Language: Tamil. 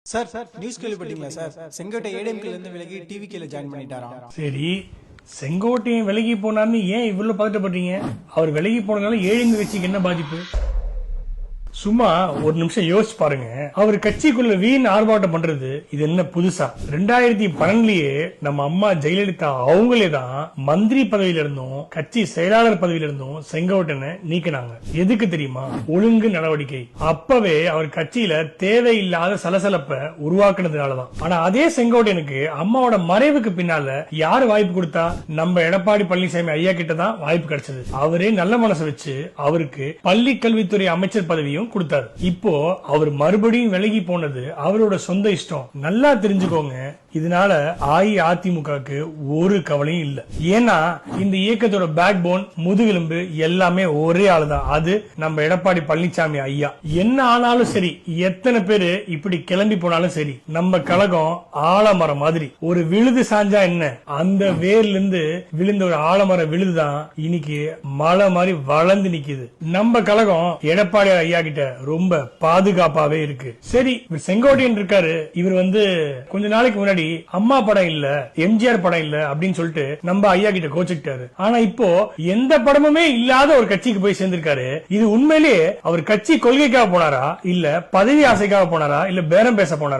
சார் நியூஸ் கேள்விப்பட்டீங்களா சார்? செங்கோட்டை ஏடிஎம்கேல இருந்து விலகி டிவிகேல ஜாயின் பண்ணிட்டாராம். சரி, செங்கோட்டையன் விலகி போனார்னு ஏன் இவ்வளவு பதட்டப்படுறீங்க? அவர் விலகி போனதால ஏழுங்க கட்சிக்கு என்ன பாதிப்பு? சும்மா ஒரு நிமிஷம் யோசிச்சு பாருங்க. அவர் கட்சிக்குள்ள வீண் ஆர்ப்பாட்டம் பண்றது இது என்ன புதுசா? 2012லயே நம்ம அம்மா ஜெயலலிதா அவங்களே தான் மந்திரி பதவியில இருந்தும் கட்சி செயலாளர் பதவியில இருந்தும் செங்கோட்டனை நீக்கினாங்க. எதுக்கு தெரியுமா? ஒழுங்கு நடவடிக்கை. அப்பவே அவர் கட்சியில தேவையில்லாத சலசலப்ப உருவாக்குனதுனாலதான். ஆனா அதே செங்கோட்டையனுக்கு அம்மாவோட மறைவுக்கு பின்னால யாரு வாய்ப்பு கொடுத்தா? நம்ம எடப்பாடி பழனிசாமி ஐயா கிட்ட தான் வாய்ப்பு கிடைச்சது. அவரே நல்ல மனசு வச்சு அவருக்கு பள்ளி கல்வித்துறை அமைச்சர் பதவியும் கொடுத்தாரு. இப்போ அவர் மறுபடியும் விலகி போனது அவரோட சொந்த இஷ்டம். நல்லா தெரிஞ்சுக்கோங்க. இதனால அஇஅதிமுகவுக்கு ஒரு கவலையும் இல்ல. ஏன்னா இந்த இயக்கத்தோட பேக் போன், முதுகெலும்பு எல்லாமே ஒரே ஆளுதான். அது நம்ம எடப்பாடி பழனிசாமி ஐயா. என்ன ஆனாலும் சரி, எத்தனை பேரு இப்படி கிளம்பி போனாலும் சரி, நம்ம கழகம் ஆலமரம் மாதிரி. ஒரு விழுது சாஞ்சா என்ன, அந்த வேர்ல இருந்து விழுந்த ஒரு ஆலமர விழுதுதான் இன்னைக்கு மலை மாதிரி வளர்ந்து நிக்குது. நம்ம கழகம் எடப்பாடி ஐயா கிட்ட ரொம்ப பாதுகாப்பாவே இருக்கு. சரி, செங்கோட்டையன் இருக்காரு. இவர் கொஞ்ச நாளைக்கு முன்னாடி அம்மா படம் இல்ல, எம்ஜிஆர் படம் இல்ல அப்படின்னு சொல்லிட்டு நம்ம ஐயா கிட்ட கோச்சுக்கிட்டாரு. ஆனா இப்போ எந்த படமுமே இல்லாத ஒரு கட்சிக்கு போய் சேர்ந்திருக்காரு. இது உண்மையிலேயே அவர் கட்சி கொள்கைக்காக போனாரா, இல்ல பதவி ஆசைக்காக போனாரா, இல்ல பேரம் பேச போனாரா?